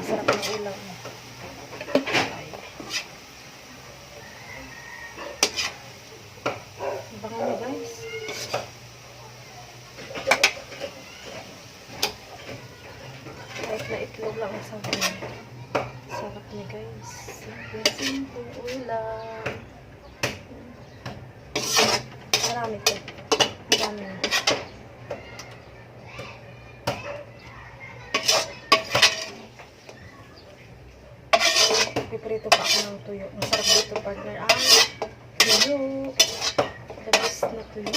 Sarap ng ulam. Abangan nyo guys. Kahit na itlog lang ang sabi. Sarap niya guys. Simple ulam. Marami ito. Marami na. Piprito pa ako ng tuyo. Masarap dito partner ang tuyo. The best na tuyo.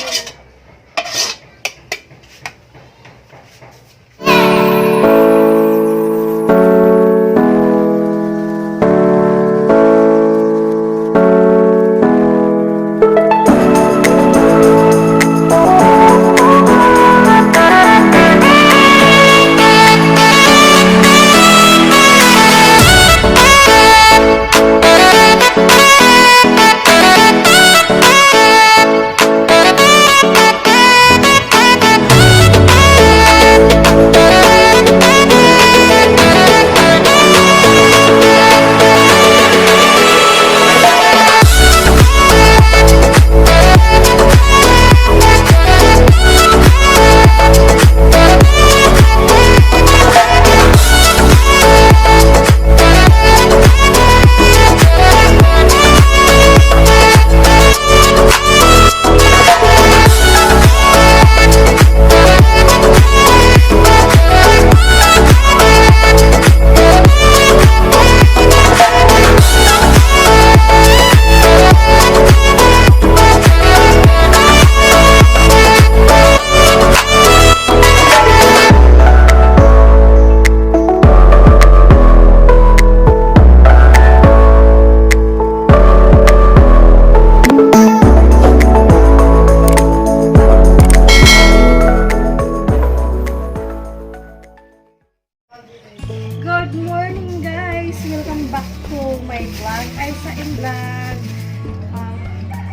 Good morning guys! Welcome back to my vlog. Aisa in vlog.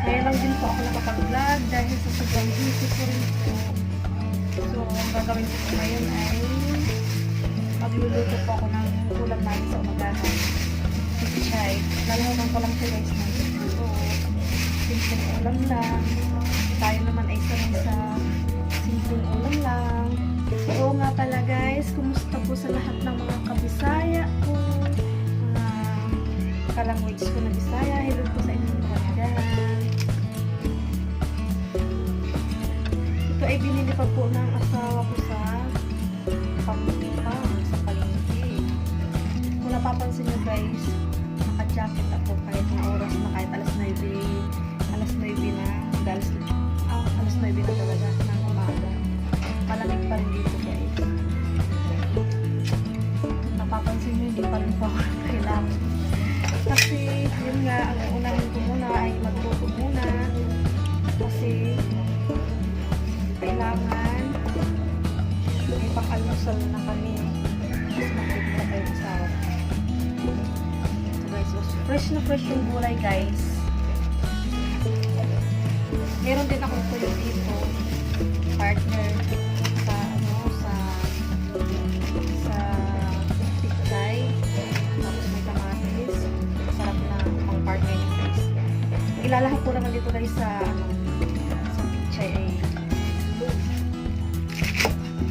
Ngayon lang din po ako nakapag-vlog dahil sa sobrang busy ko rin po. So, ang gagawin ko ngayon ay magluluto po ako ng ulam namin sa umagahan. Chai. Lalahaman ko lang siya guys ng luto. Simpleng ulam lang. Tayo naman ay sanay sa simpleng ulam lang. Oo nga pala guys, kumusta po sa lahat ng mga kabisaya ko, mga ka-language ko na Bisaya, hello po sa inyong lahat dyan. Ito ay binili pa po ng asawa ko sa pamilipan, sa palengke. Kung napapansin nyo guys, naka-jacket ako kahit na oras na, kahit alas 9 na, alas 9 na talaga ng umaga. Malamig pa rin dito guys. Napapansin nyo, hindi pa rin po ako kailangan. Kasi yun nga, ang unahin ko muna ay magluto muna. Kasi kailangan may pang-almusal na kami. Mas makikita kayo sa awa. So guys, fresh na fresh yung gulay guys. Meron din akong tuyo dito. Partner. Ilalahap ko naman dito guys sa pichay ay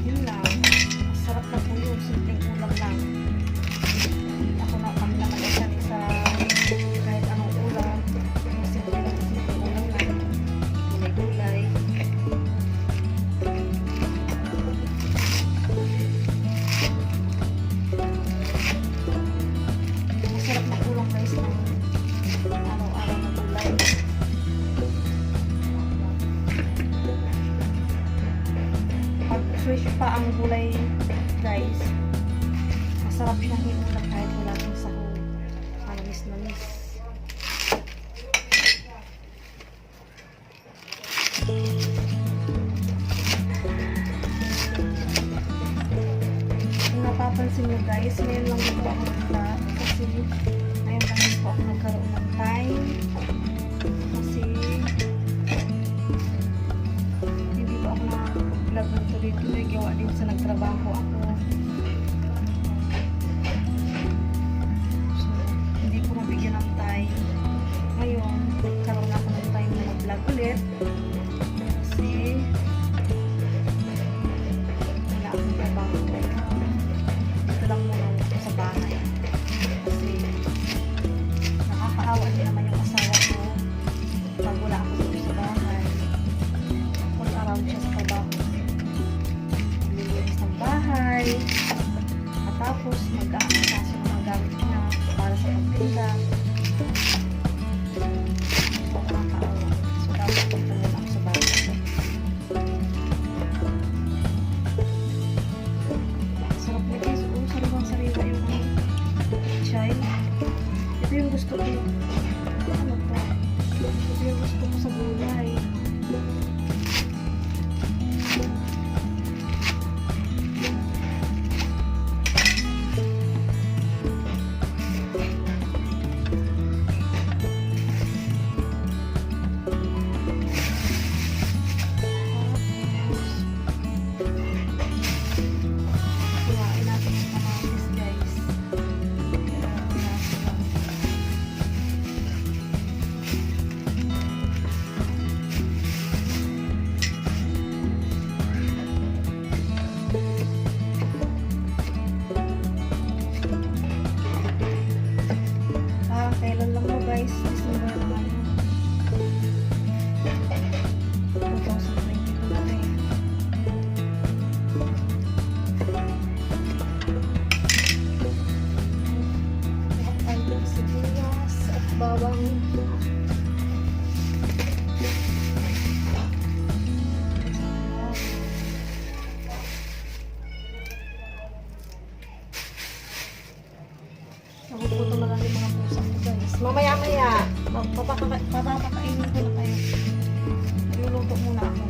yun lang. Sarap na po yun. Simpleng ulam lang. Ako na pang naman isa sa kahit anong ulam. Simpleng ulam lang. Gulay-gulay. Masarap na ulam guys na araw-araw na gulay. Pag fresh pa ang gulay guys, masarap siyang hinulang kahit wala ng sahog. Manamis na miss. Kung napapansin nyo guys, ngayon lang dito ako nagla kasi ngayon lang po ako nagkaroon ng time kasi hindi po ako na-vlog ng tuloy-tuloy gawa din sa nagtrabaho ako. Tapos mag-aasikaso ng mga gamit niya para sa pagtinda. So, nakakaawa. So, dapat punta muna ako sa bahay. Sarap na guys. Oo, sariwang-sariwa yung chai. Ito yung gusto ko. Ano to? Ito yung gusto ko sa gulay. Kuhain natin yung kamatis guys. Kailan lang mo guys? December naman. 2022 na eh. Nakapagod sibuyas at bawang. Nagugutom na lang yung mga pusa ko guys. Mamaya-maya, papapakainin ko na kayo. Niluluto muna ako.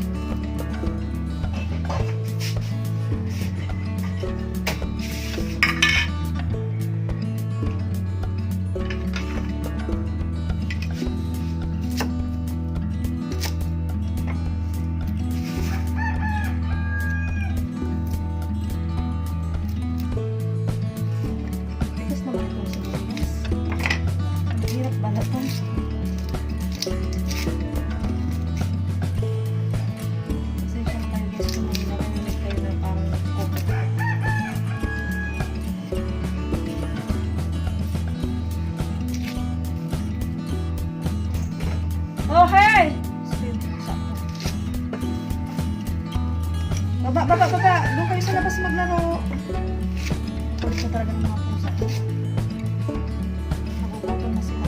Tigas naman ito sa guys. Ang hirap balatan. Pasensya na tayo guys kung narinig kayo na parang cook. Oh, hey! Baba! Doon kayo sa labas maglaro. Kulit na talaga ng mga pusa ko. Nagugutom na sila.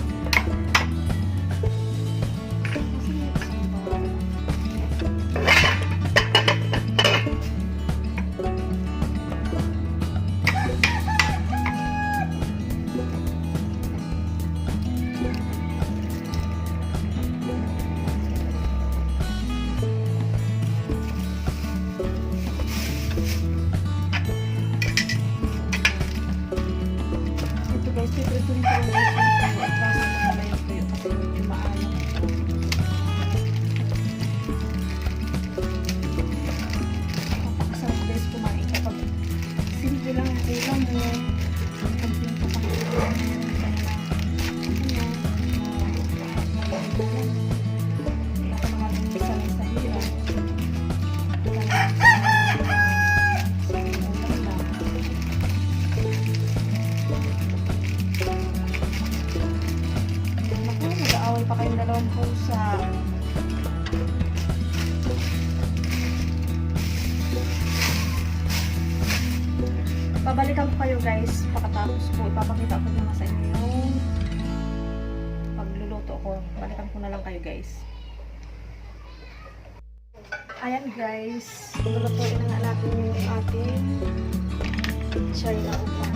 Ito guys, favorite ko rin sa mga ito. At kaso magkalayo ko yun kasi medyo maalam. Napakasarap guys kumain kapag simple lang ang ulam mo. Pagpinto pang ulam mo. Mag-aaway pa kayong dalawang pusa. Babalikan ko kayo guys pagkatapos ko. Ipapakita ko muna sa inyo yung pagluluto ko. Balikan ko na lang kayo guys. Ayan guys, lulutuin na nga natin yung ating chai na upa.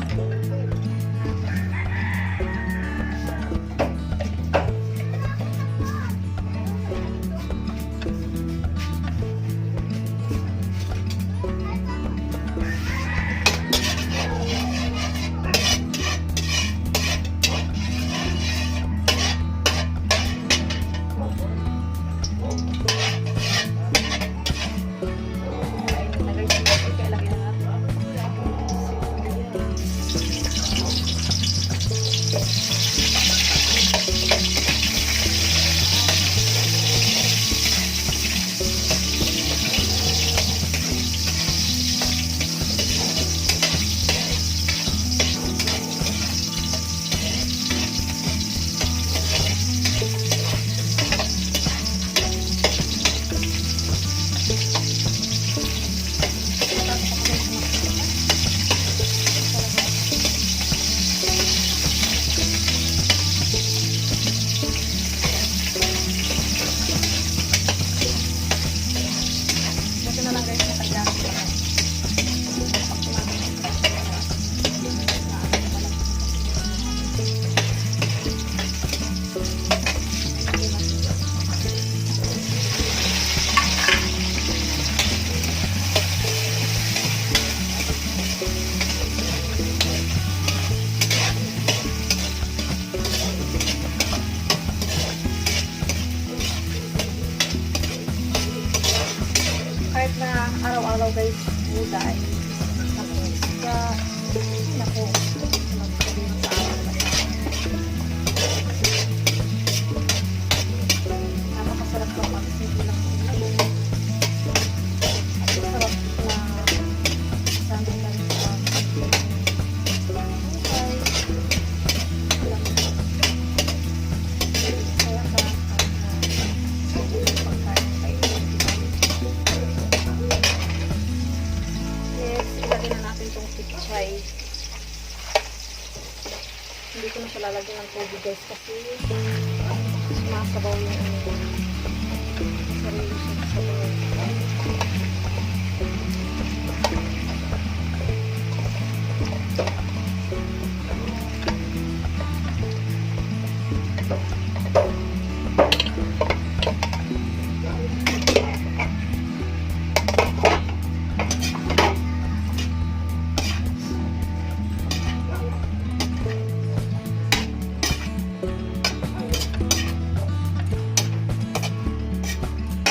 guys, gulay. Tapos isda. Naku, magsabihin sa akin na napakasarap ng pag-sindi ng gulay. At masarap na kasama lang sa gulay. Kaya ka pagkain kayo. Next, ilagay na natin itong pichay. Hindi ko na siya lalagyan ng tubig guys kasi sumasabaw yung sarili siya sa sabaw.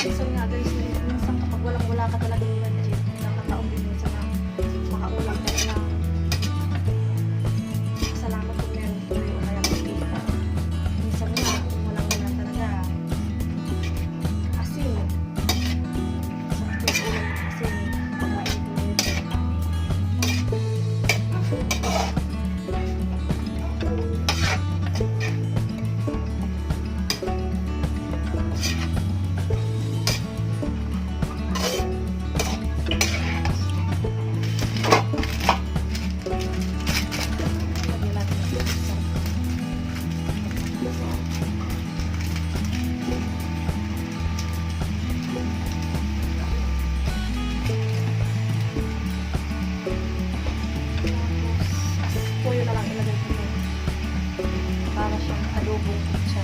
Minsan nga guys, minsan kapag walang-wala ka talaga yung budget, nakataong din minsan na makaulang ka na salamat kung meron ko yung kaya kita. Minsan nga, kung walang-wala talaga, asin. Sakit yung ulam ng asin, pag mainit mo yung toyo na lang ilagay ko doon. Para siyang adobong pizza.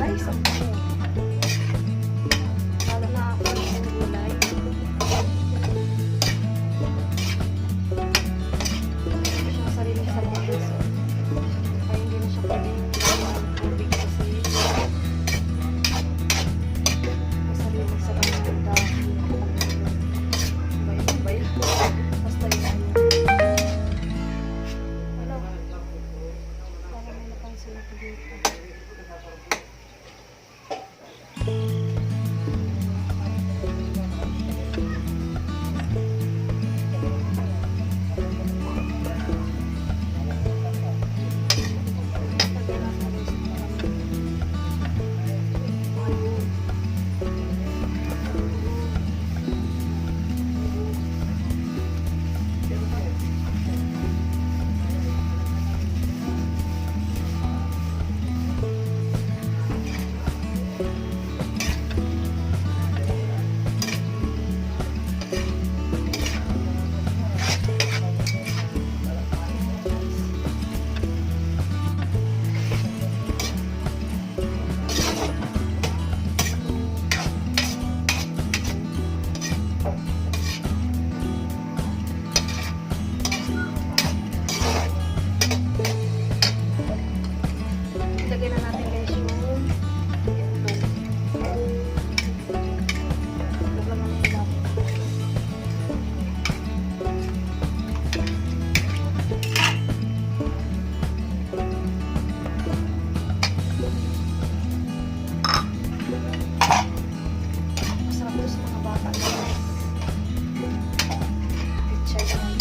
Guys, ang lalo na ako ng gulay. Hindi siya sarili sa mga guys. Kaya hindi na siya pwedeng lagyan ng tubig kasi may sarili sa kanyang dahil. Bayan. Basta yun ayun. Ano? Parang may napansin ako dito. Ilagay na natin guys yung lagyan na yung lahat. Masarap ito sa mga bata guys. Pichay na lang.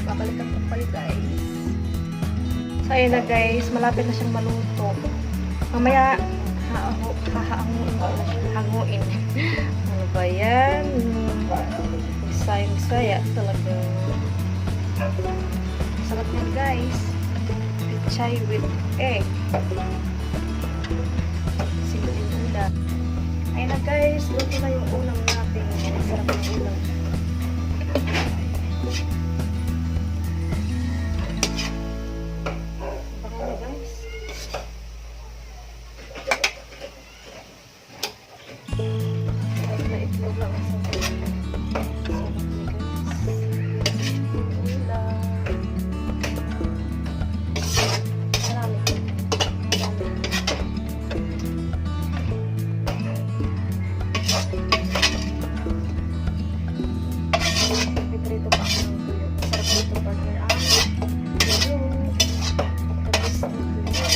Babalikan ko pala guys. So ayun na guys, malapit na siyang maluto. Mamaya hahanguin ko na siya. Hanguin. Ano ba yan? Bisaya Bisaya talaga. Sarap yan guys. Pichay with egg. Simpleng ulam. Ayun na guys, luto na yung ulam natin. Sarap ng ulam. Baka na guys. Na itlog lang sa piprito pa ako ng tuyo. Sarap dito partner ang tuyo. Tapos ng tuyo.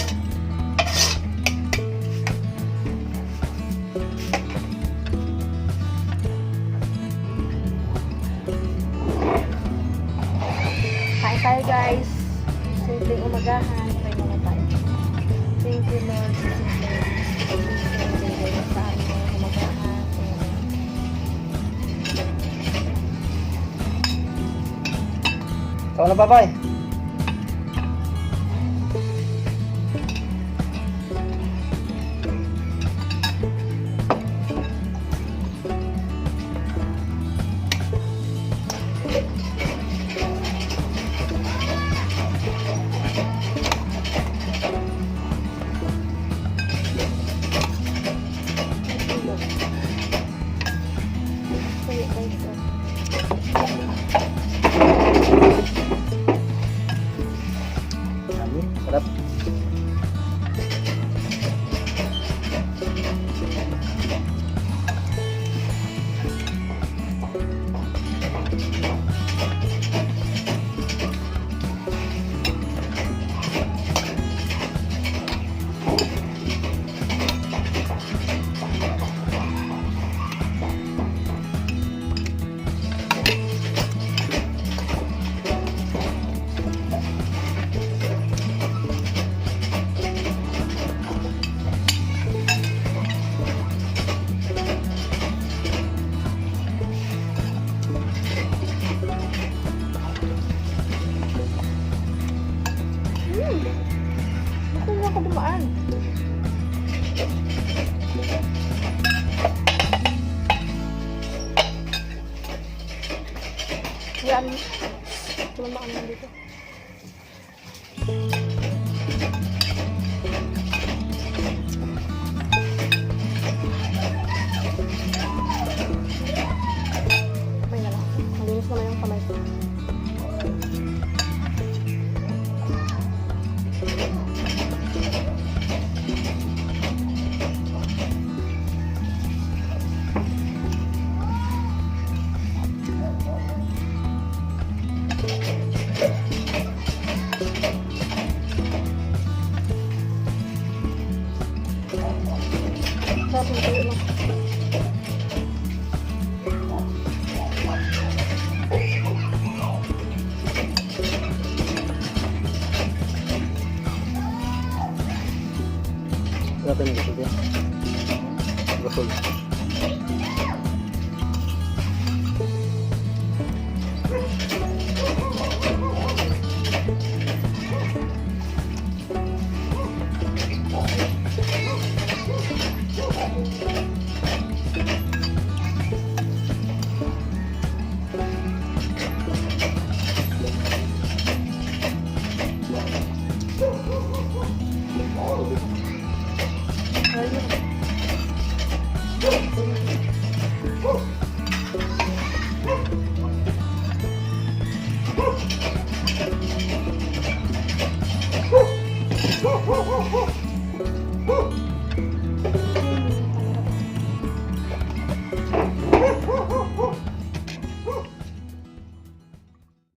Kain tayo guys. Simpleng umagahan. Try muna tayo. Thank you Lord. Simpleng sa amin umagahan. Ikaw na babay. Sarap. Ito na ako dumaan. Yan. Tumamaan lang dito. May na lang. Malinis naman yung kamay ko. Sarap ng tuyo lang. Sarap yung gusto niya. Gasol.